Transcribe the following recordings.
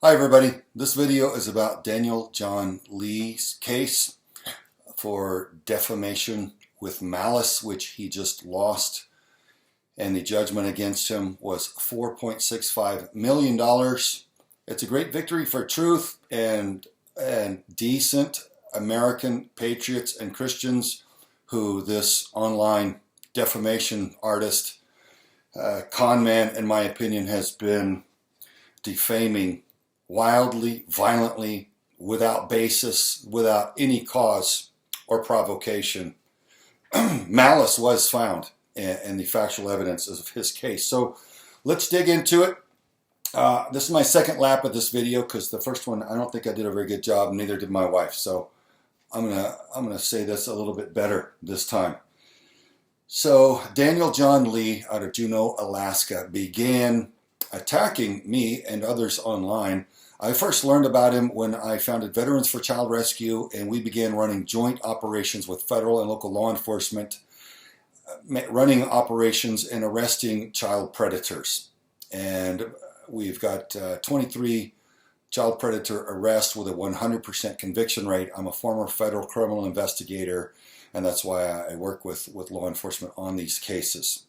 Hi everybody, this video is about Daniel John Lee's case for defamation with malice, which he just lost, and the judgment against him was $4.65 million. It's a great victory for truth and decent American patriots and Christians who this online defamation artist, con man, in my opinion, has been defaming wildly, violently, without basis, without any cause or provocation. Malice was found in the factual evidence of his case. So let's dig into it. This is my second lap of this video because the first one I don't think I did a very good job, neither did my wife. So I'm gonna say this a little bit better this time. So Daniel John Lee out of Juneau, Alaska began attacking me and others online. I first learned about him when I founded Veterans for Child Rescue, and we began running joint operations with federal and local law enforcement, running operations and arresting child predators. And we've got 23 child predator arrests with a 100% conviction rate. I'm a former federal criminal investigator, and that's why I work with law enforcement on these cases.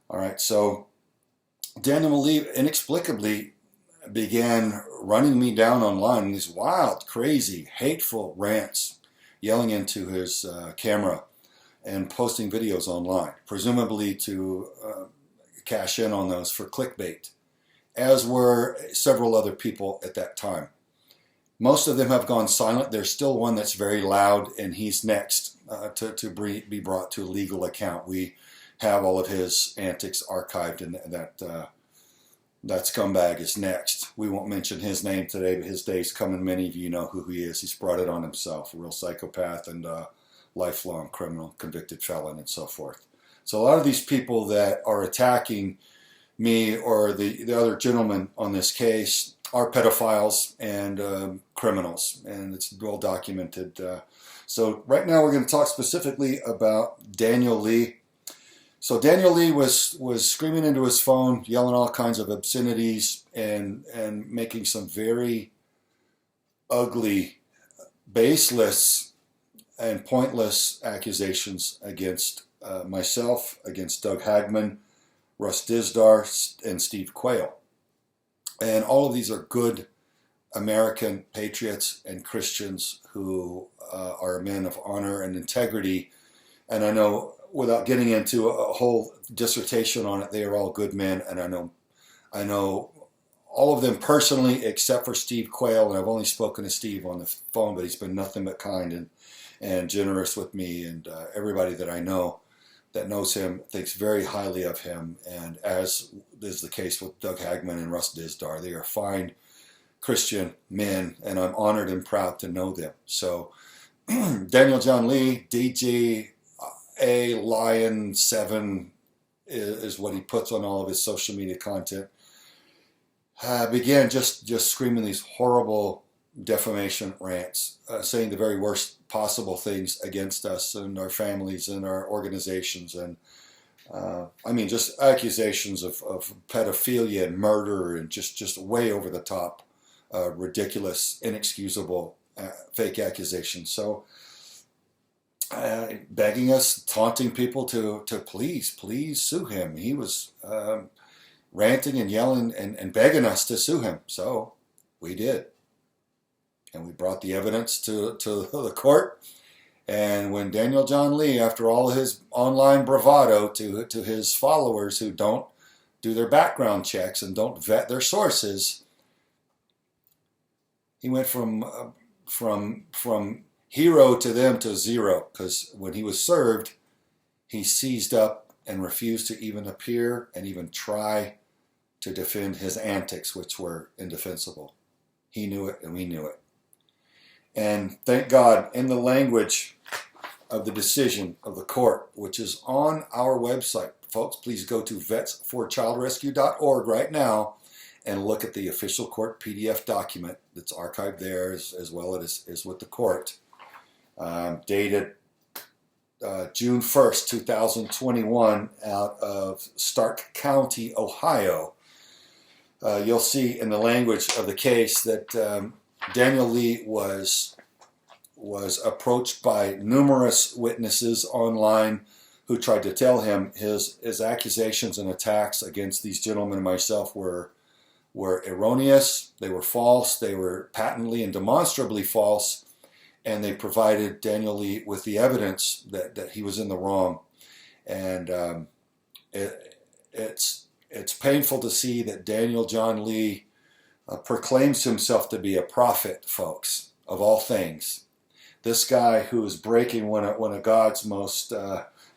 All right, so Daniel Lee inexplicably began running me down online in these wild, crazy, hateful rants, yelling into his camera and posting videos online, presumably to cash in on those for clickbait, as were several other people at that time. Most of them have gone silent. There's still one that's very loud, and he's next to be brought to a legal account. We have all of his antics archived, and that scumbag is next. We won't mention his name today, but his day's coming. Many of you know who he is. He's brought it on himself, a real psychopath and lifelong criminal, convicted felon, and so forth. So a lot of these people that are attacking me or the other gentleman on this case are pedophiles and criminals, and it's well documented. So right now we're going to talk specifically about Daniel Lee. So Daniel Lee was screaming into his phone, yelling all kinds of obscenities and making some very ugly, baseless, and pointless accusations against myself, against Doug Hagman, Russ Dizdar, and Steve Quayle. And all of these are good American patriots and Christians who are men of honor and integrity. And I know, without getting into a whole dissertation on it, they are all good men, and I know all of them personally except for Steve Quayle, and I've only spoken to Steve on the phone, but he's been nothing but kind and generous with me, and everybody that I know that knows him thinks very highly of him, and as is the case with Doug Hagman and Russ Dizdar, they are fine Christian men, and I'm honored and proud to know them. So Daniel John Lee, DG Lion 7 is what he puts on all of his social media content. Began just screaming these horrible defamation rants, saying the very worst possible things against us and our families and our organizations, and I mean just accusations of pedophilia and murder and just way over the top, ridiculous, inexcusable, fake accusations. So begging us, taunting people to please sue him. He was ranting and yelling and begging us to sue him. So we did. And we brought the evidence to the court. And when Daniel John Lee, after all his online bravado to his followers who don't do their background checks and don't vet their sources, he went from hero to them to zero, because when he was served, he seized up and refused to even appear and even try to defend his antics, which were indefensible. He knew it and we knew it. And thank God, in the language of the decision of the court, which is on our website, folks, please go to vetsforchildrescue.org right now and look at the official court PDF document that's archived there, as well as with the court. Dated June 1st, 2021, out of Stark County, Ohio. you'll see in the language of the case that Daniel Lee was approached by numerous witnesses online who tried to tell him his accusations and attacks against these gentlemen and myself were erroneous, they were false, they were patently and demonstrably false, and they provided Daniel Lee with the evidence that he was in the wrong. And it's painful to see that Daniel John Lee proclaims himself to be a prophet, folks, of all things. This guy who is breaking one of God's most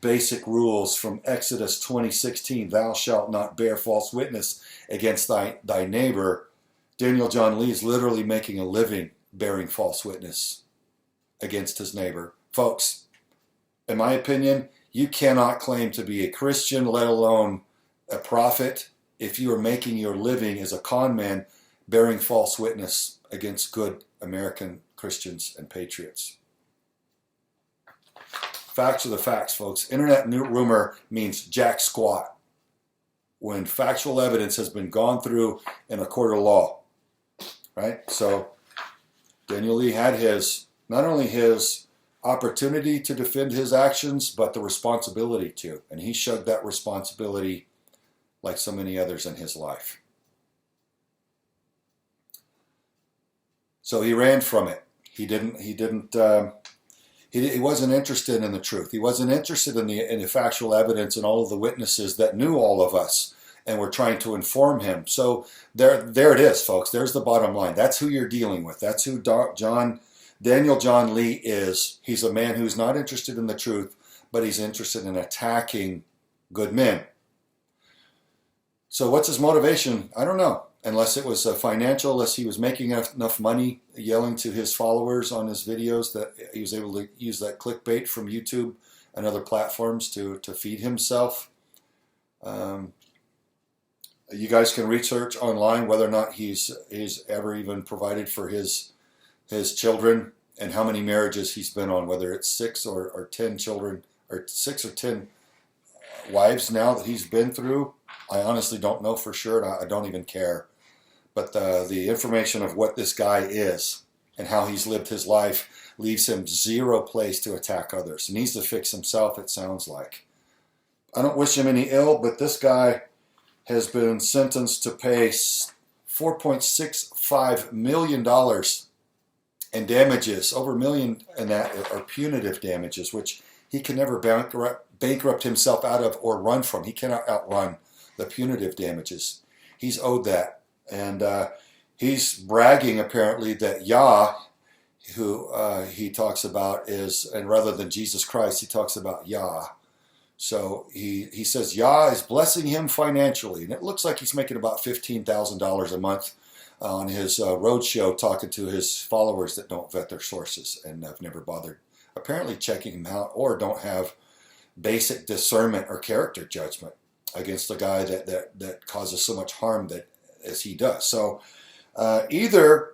basic rules from Exodus 20:16, thou shalt not bear false witness against thy neighbor. Daniel John Lee is literally making a living bearing false witness against his neighbor. Folks, in my opinion, you cannot claim to be a Christian, let alone a prophet, if you are making your living as a con man bearing false witness against good American Christians and patriots. Facts are the facts, folks. Internet rumor means jack squat when factual evidence has been gone through in a court of law, right? So Daniel Lee had not only his opportunity to defend his actions, but the responsibility to, and he shrugged that responsibility like so many others in his life. So he ran from it. He wasn't interested in the truth. He wasn't interested in the factual evidence and all of the witnesses that knew all of us and were trying to inform him. So there it is, folks. There's the bottom line. That's who you're dealing with. That's who Daniel John Lee is. He's a man who's not interested in the truth, but he's interested in attacking good men. So what's his motivation? I don't know. Unless it was financial, unless he was making enough money yelling to his followers on his videos that he was able to use that clickbait from YouTube and other platforms to feed himself. You guys can research online whether or not he's ever even provided for his children and how many marriages he's been on, whether it's 6 or 10 children, or 6 or 10 wives now that he's been through. I honestly don't know for sure, and I don't even care. But the information of what this guy is and how he's lived his life leaves him zero place to attack others. He needs to fix himself, it sounds like. I don't wish him any ill, but this guy has been sentenced to pay $4.65 million in damages. Over $1 million in that are punitive damages, which he can never bankrupt himself out of or run from. He cannot outrun the punitive damages. He's owed that. And he's bragging apparently that Yah, who he talks about is, and rather than Jesus Christ, he talks about Yah. So he says Yah is blessing him financially. And it looks like he's making about $15,000 a month on his roadshow talking to his followers that don't vet their sources and have never bothered apparently checking him out or don't have basic discernment or character judgment against a guy that causes so much harm as he does. So either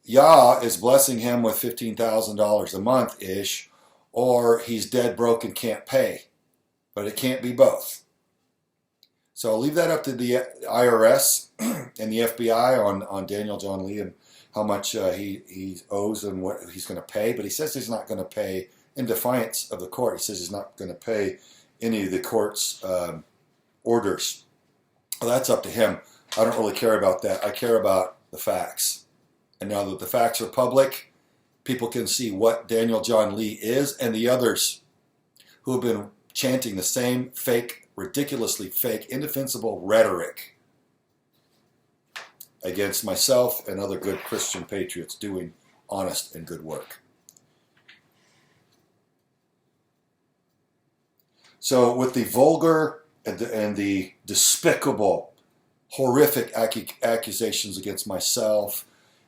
Yah is blessing him with $15,000 a month-ish, or he's dead broke and can't pay. But it can't be both. So I'll leave that up to the IRS and the FBI on Daniel John Lee and how much he owes and what he's going to pay. But he says he's not going to pay in defiance of the court. He says he's not going to pay any of the court's orders. Well, that's up to him. I don't really care about that. I care about the facts. And now that the facts are public, people can see what Daniel John Lee is and the others who have been chanting the same fake, ridiculously fake, indefensible rhetoric against myself and other good Christian patriots doing honest and good work. So with the vulgar and the despicable, horrific accusations against myself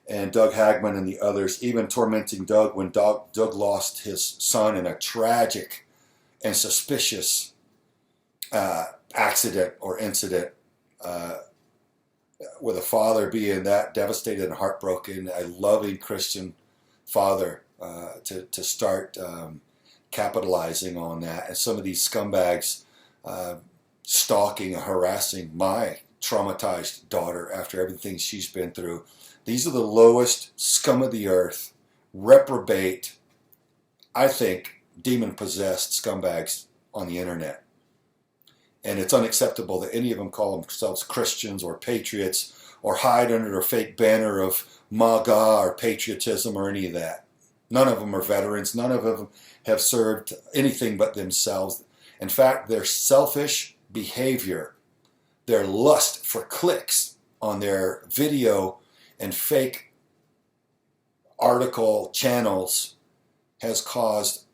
and Doug Hagman and the others, even tormenting Doug when Doug lost his son in a tragic and suspicious accident or incident, with a father being that devastated and heartbroken, a loving Christian father, to start capitalizing on that. And some of these scumbags stalking and harassing my traumatized daughter after everything she's been through. These are the lowest scum of the earth, reprobate, I think, demon-possessed scumbags on the internet. And it's unacceptable that any of them call themselves Christians or patriots or hide under a fake banner of MAGA or patriotism or any of that. None of them are veterans. None of them have served anything but themselves. In fact, their selfish behavior, their lust for clicks on their video and fake article channels has caused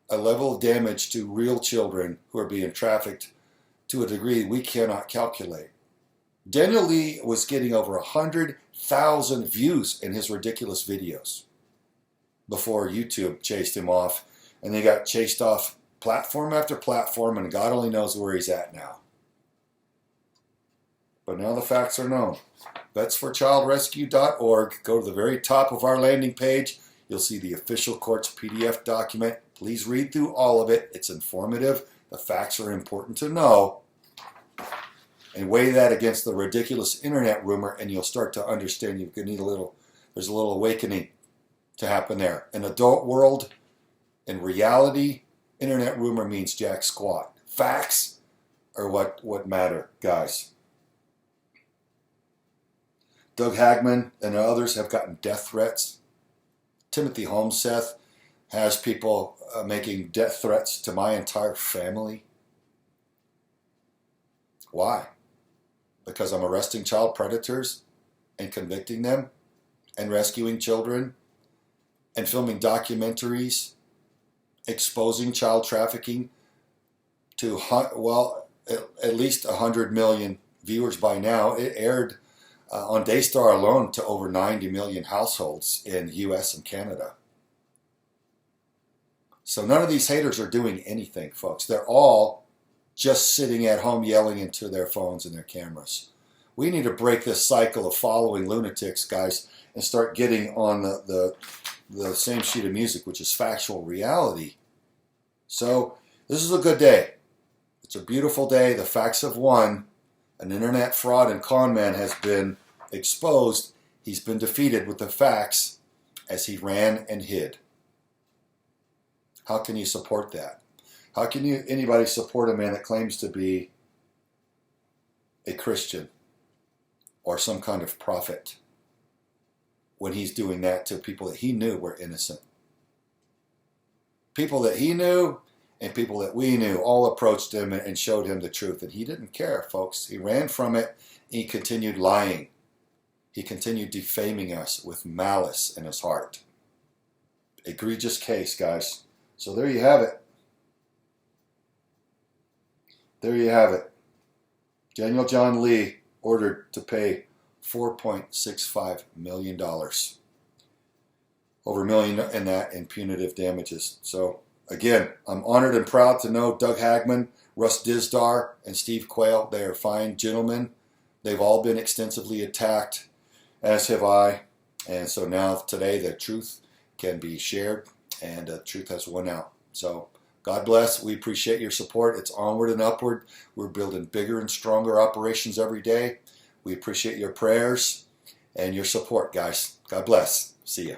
a level of damage to real children who are being trafficked to a degree we cannot calculate. Daniel Lee was getting over 100,000 views in his ridiculous videos before YouTube chased him off, and they got chased off platform after platform, and God only knows where he's at now. But now the facts are known. vetsforchildrescue.org. Go to the very top of our landing page. You'll see the official court's PDF document. Please read through all of it. It's informative. The facts are important to know. And weigh that against the ridiculous internet rumor, and you'll start to understand you need there's a little awakening to happen there. In adult world, in reality, internet rumor means jack squat. Facts are what matter, guys. Doug Hagman and others have gotten death threats. Timothy Holmseth has people making death threats to my entire family. Why? Because I'm arresting child predators and convicting them and rescuing children and filming documentaries exposing child trafficking to, well, at least 100 million viewers by now. It aired on Daystar alone to over 90 million households in the U.S. and Canada. So none of these haters are doing anything, folks. They're all just sitting at home yelling into their phones and their cameras. We need to break this cycle of following lunatics, guys, and start getting on the same sheet of music, which is factual reality. So this is a good day. It's a beautiful day. The facts have won. An internet fraud and con man has been exposed. He's been defeated with the facts as he ran and hid. How can you support that? How can anybody support a man that claims to be a Christian or some kind of prophet when he's doing that to people that he knew were innocent? People that he knew and people that we knew all approached him and showed him the truth, and he didn't care, folks. He ran from it. He continued lying. He continued defaming us with malice in his heart. Egregious case, guys. So there you have it. There you have it. Daniel John Lee ordered to pay $4.65 million. Over $1 million in that in punitive damages. So again, I'm honored and proud to know Doug Hagman, Russ Dizdar, and Steve Quayle. They are fine gentlemen. They've all been extensively attacked, as have I. And so now today the truth can be shared, and the truth has won out. So God bless. We appreciate your support. It's onward and upward. We're building bigger and stronger operations every day. We appreciate your prayers and your support, guys. God bless. See ya.